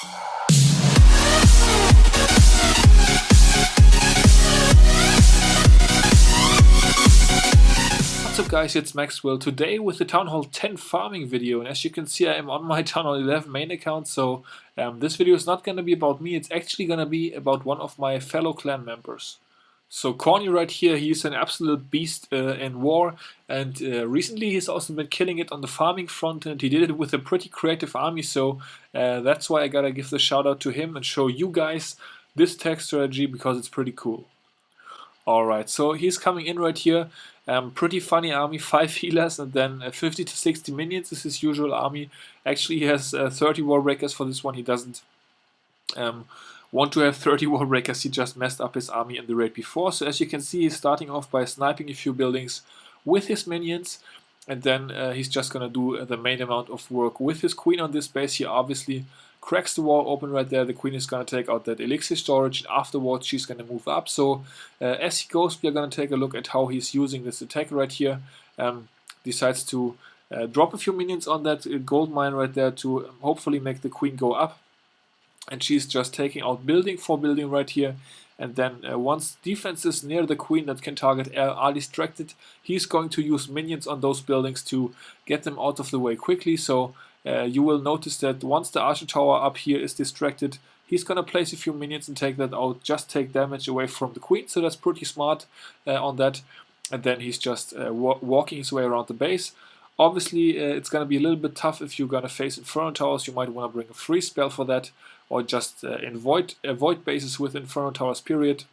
What's up guys, it's Maxwell, today with the Townhall 10 farming video, and as you can see I am on my Townhall 11 main account, so this video is not going to be about me, it's actually going to be about one of my fellow clan members. So Corny right here, he's an absolute beast in war, and recently he's also been killing it on the farming front, and he did it with a pretty creative army, so that's why I gotta give the shout out to him and show you guys this tech strategy because it's pretty cool. Alright, so he's coming in right here, pretty funny army, 5 healers and then 50 to 60 minions is his usual army. Actually he has 30 wall breakers for this one, he doesn't want to have 30 wall breakers, he just messed up his army in the raid before. So as you can see, he's starting off by sniping a few buildings with his minions, and then he's just gonna do the main amount of work with his queen on this base. He obviously cracks the wall open right there. The queen is gonna take out that elixir storage, and afterwards she's gonna move up. So as he goes, we're gonna take a look at how he's using this attack right here. Decides to drop a few minions on that gold mine right there to hopefully make the queen go up. And she's just taking out building for building right here, and then once defenses near the queen that can target are distracted, he's going to use minions on those buildings to get them out of the way quickly. So you will notice that once the archer tower up here is distracted, he's gonna place a few minions and take that out, just take damage away from the queen, so that's pretty smart on that. And then he's just walking his way around the base. Obviously it's gonna be a little bit tough if you're gonna face Inferno Towers. You might want to bring a free spell for that, or just avoid bases with Inferno Towers period.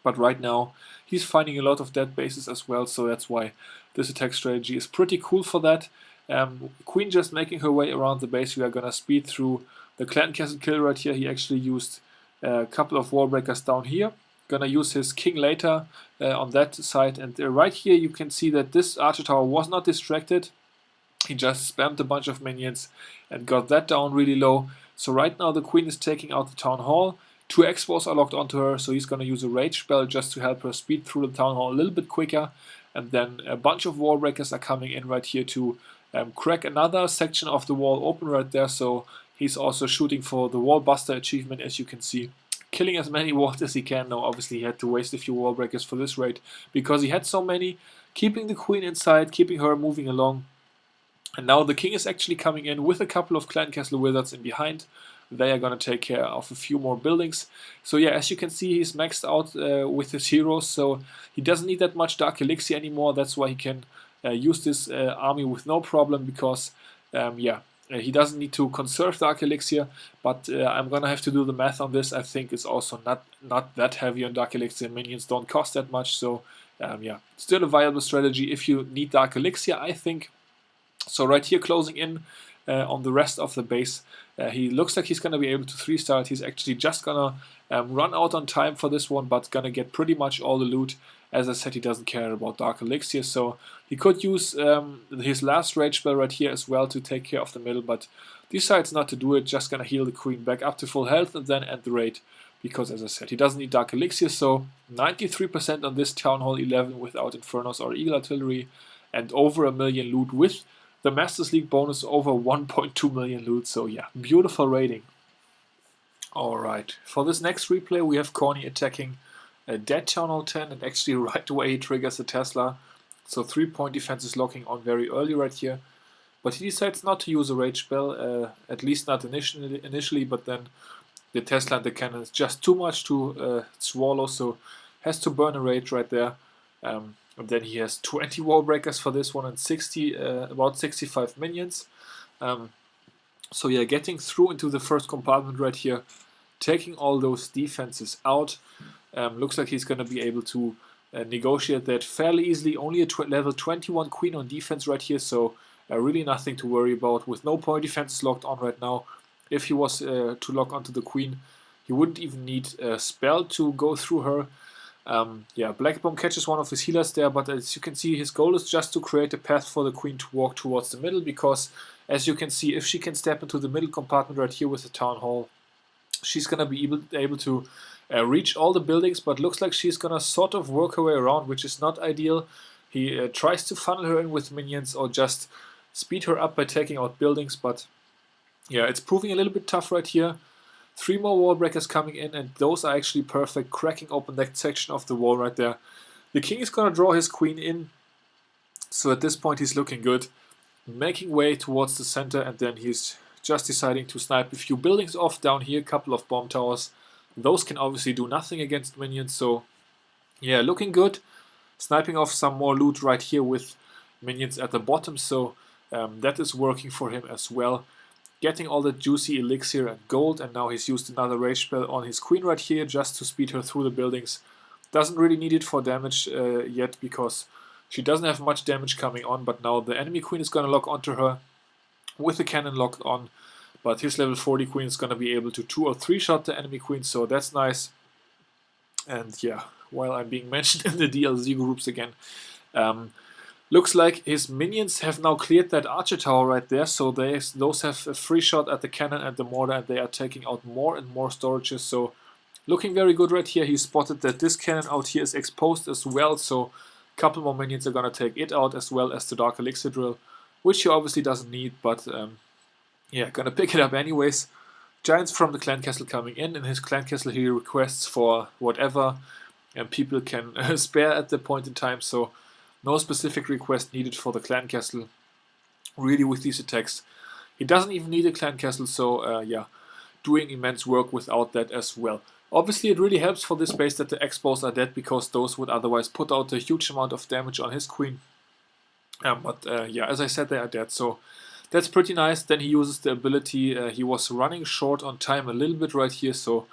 But right now he's finding a lot of dead bases as well, so that's why this attack strategy is pretty cool for that. Queen just making her way around the base. We are gonna speed through the clan castle kill right here. He actually used a couple of wall breakers down here. Gonna use his king later on that side, and right here you can see that this archer tower was not distracted. He just spammed a bunch of minions and got that down really low. So right now the queen is taking out the town hall. 2 X-Bows are locked onto her, so he's gonna use a rage spell just to help her speed through the town hall a little bit quicker. And then a bunch of wall breakers are coming in right here to crack another section of the wall open right there. So he's also shooting for the wall buster achievement, as you can see, killing as many walls as he can. Now obviously he had to waste a few wall breakers for this raid because he had so many, keeping the queen inside, keeping her moving along. And now the king is actually coming in with a couple of clan castle wizards in behind. They are going to take care of a few more buildings. So yeah, as you can see, he's maxed out with his heroes, so he doesn't need that much dark elixir anymore. That's why he can use this army with no problem, because he doesn't need to conserve dark elixir. But I'm gonna have to do the math on this. I think it's also not that heavy on dark elixir. Minions don't cost that much, so still a viable strategy if you need dark elixir, I think. So right here, closing in on the rest of the base, he looks like he's gonna be able to 3-star it. He's actually just gonna run out on time for this one, but gonna get pretty much all the loot. As I said, he doesn't care about dark elixir, so he could use his last rage spell right here as well to take care of the middle, but decides not to do it. Just gonna heal the queen back up to full health and then end the raid, because as I said, he doesn't need dark elixir. So 93% on this Town Hall 11 without Infernos or Eagle Artillery, and over 1 million loot with the Masters League bonus, over 1.2 million loot. So yeah, beautiful raiding. Alright, for this next replay we have Corny attacking a dead Town Hall 10, and actually right away he triggers the Tesla. So 3-point defense is locking on very early right here. But he decides not to use a rage spell, at least not initially, but then the Tesla and the cannon is just too much to swallow, so has to burn a rage right there. And then he has 20 wall breakers for this one and about 65 minions. So yeah, getting through into the first compartment right here, taking all those defenses out. Looks like he's going to be able to negotiate that fairly easily. Only a level 21 queen on defense right here, so really nothing to worry about. With no point defenses locked on right now, if he was to lock onto the queen, he wouldn't even need a spell to go through her. Black Bomb catches one of his healers there, but as you can see, his goal is just to create a path for the queen to walk towards the middle, because as you can see, if she can step into the middle compartment right here with the Town Hall, she's going to be able to reach all the buildings, but looks like she's going to sort of work her way around, which is not ideal. He tries to funnel her in with minions or just speed her up by taking out buildings, but yeah, it's proving a little bit tough right here. 3 more wall breakers coming in, and those are actually perfect, cracking open that section of the wall right there. The king is gonna draw his queen in, so at this point he's looking good, making way towards the center, and then he's just deciding to snipe a few buildings off down here, a couple of bomb towers. Those can obviously do nothing against minions, so yeah, looking good. Sniping off some more loot right here with minions at the bottom, so that is working for him as well. Getting all the juicy elixir and gold, and now he's used another rage spell on his queen right here just to speed her through the buildings. Doesn't really need it for damage yet because she doesn't have much damage coming on, but now the enemy queen is going to lock onto her with the cannon locked on. But his level 40 queen is going to be able to 2 or 3 shot the enemy queen, so that's nice. And yeah, while I'm being mentioned in the DLC groups again, looks like his minions have now cleared that archer tower right there, so those have a free shot at the cannon and the mortar, and they are taking out more and more storages, so looking very good right here. He spotted that this cannon out here is exposed as well, so a couple more minions are gonna take it out as well as the dark elixir drill, which he obviously doesn't need, but yeah, gonna pick it up anyways. Giants from the clan castle coming in his clan castle he requests for whatever and people can spare at the point in time, so no specific request needed for the clan castle really with these attacks. He doesn't even need a clan castle, so yeah, doing immense work without that as well. Obviously it really helps for this base that the X-bows are dead, because those would otherwise put out a huge amount of damage on his queen. But yeah, as I said, they are dead, so that's pretty nice. Then he uses the ability, he was running short on time a little bit right here, so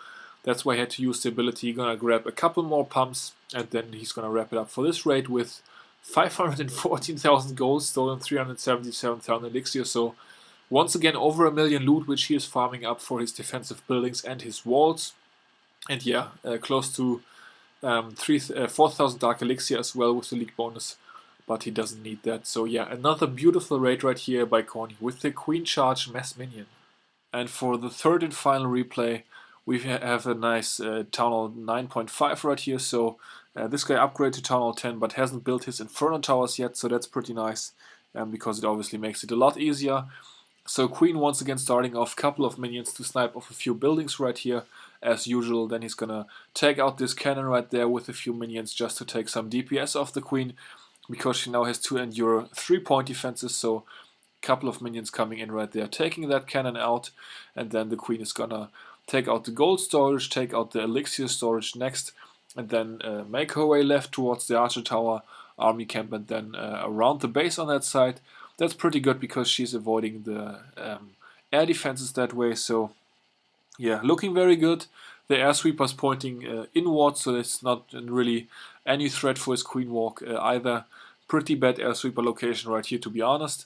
that's why he had to use the ability. He's gonna grab a couple more pumps, and then he's gonna wrap it up for this raid with 514,000 gold, stolen 377,000 elixir, so once again over 1 million loot, which he is farming up for his defensive buildings and his walls. And yeah, close to 4,000 dark elixir as well with the league bonus, but he doesn't need that. So yeah, another beautiful raid right here by Corny with the Queen Charge Mass Minion. And for the third and final replay, we have a nice Townhall 9.5 right here. So this guy upgraded to Townhall 10 but hasn't built his Inferno Towers yet, so that's pretty nice because it obviously makes it a lot easier. So Queen once again starting off, couple of minions to snipe off a few buildings right here as usual. Then he's gonna take out this cannon right there with a few minions just to take some DPS off the Queen, because she now has to endure 3-point defenses, so a couple of minions coming in right there, taking that cannon out, and then the Queen is gonna take out the gold storage, take out the elixir storage next, and then make her way left towards the archer tower, army camp, and then around the base on that side. That's pretty good because she's avoiding the air defenses that way, so yeah, looking very good. The air sweeper's pointing inward, so it's not really any threat for his queen walk either. Pretty bad air sweeper location right here, to be honest.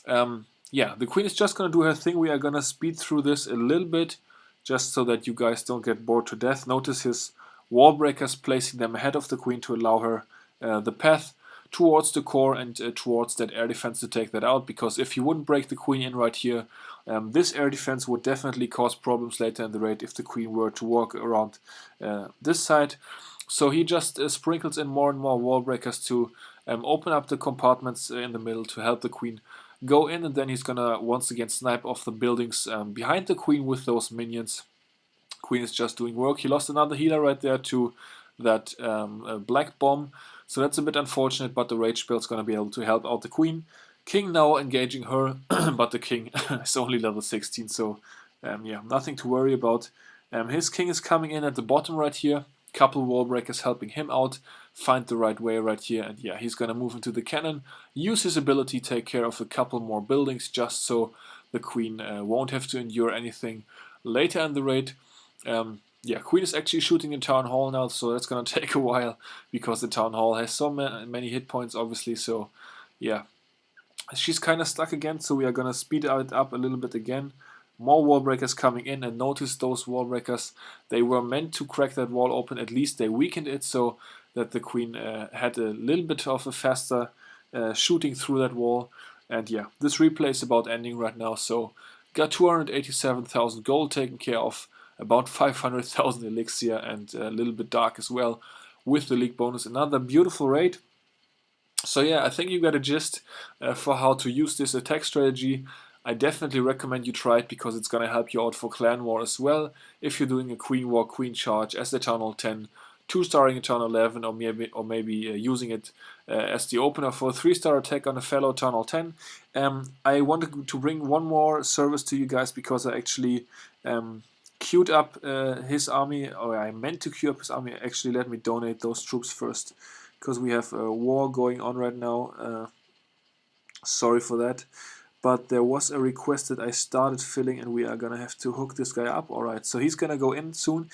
Yeah, the queen is just gonna do her thing. We are gonna speed through this a little bit, just so that you guys don't get bored to death. Notice his wall breakers, placing them ahead of the queen to allow her the path towards the core and towards that air defense to take that out, because if you wouldn't break the queen in right here, this air defense would definitely cause problems later in the raid if the queen were to walk around this side. So he just sprinkles in more and more wall breakers to open up the compartments in the middle to help the queen go in, and then he's gonna once again snipe off the buildings behind the queen with those minions. Queen is just doing work. He lost another healer right there to that black bomb, so that's a bit unfortunate, but the rage spell is going to be able to help out the queen. King now engaging her, but the king is only level 16, so yeah, nothing to worry about. His king is coming in at the bottom right here, couple wall breakers helping him out, find the right way right here, and yeah, he's going to move into the cannon, use his ability, take care of a couple more buildings just so the queen won't have to endure anything later in the raid. Yeah, Queen is actually shooting in Town Hall now, so that's gonna take a while because the Town Hall has so many hit points, obviously. So, yeah, she's kind of stuck again. So we are gonna speed it up a little bit again. More wall breakers coming in, and notice those wall breakers. They were meant to crack that wall open. At least they weakened it so that the Queen had a little bit of a faster shooting through that wall. And yeah, this replay is about ending right now. So got 287,000 gold taken care of, about 500,000 elixir, and a little bit dark as well with the league bonus. Another beautiful raid. So yeah, I think you got a gist for how to use this attack strategy. I definitely recommend you try it because it's gonna help you out for clan war as well. If you're doing a queen war, queen charge as the Townhall 10, 2-starring a Townhall 11, or maybe using it as the opener for a 3-star attack on a fellow Townhall 10. I wanted to bring one more service to you guys because I actually queued up his army, or I meant to queue up his army. Actually, let me donate those troops first because we have a war going on right now. Sorry for that. But there was a request that I started filling, and we are gonna have to hook this guy up. Alright, so he's gonna go in soon.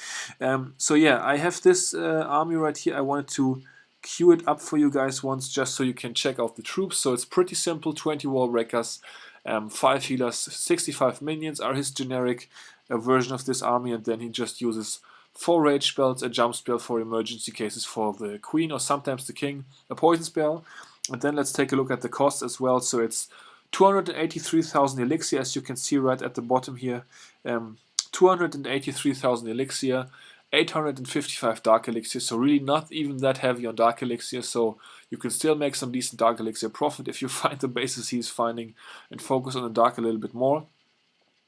So yeah, I have this army right here. I wanted to queue it up for you guys once, just so you can check out the troops. So it's pretty simple: 20 wall breakers, 5 healers, 65 minions are his generic version of this army, and then he just uses 4 rage spells, a jump spell for emergency cases for the queen or sometimes the king, a poison spell. And then let's take a look at the cost as well. So it's 283,000 elixir, as you can see right at the bottom here. 283,000 elixir, 855 dark elixir, so really not even that heavy on dark elixir, so you can still make some decent dark elixir profit if you find the bases he's finding and focus on the dark a little bit more.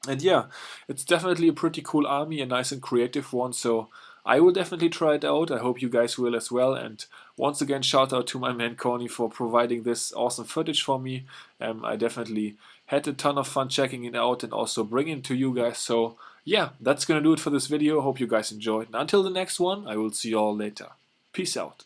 And yeah, it's definitely a pretty cool army, a nice and creative one, so I will definitely try it out. I hope you guys will as well. And once again, shout out to my man Corny for providing this awesome footage for me. I definitely had a ton of fun checking it out and also bringing it to you guys. So yeah, that's gonna do it for this video. Hope you guys enjoyed. And until the next one, I will see you all later. Peace out.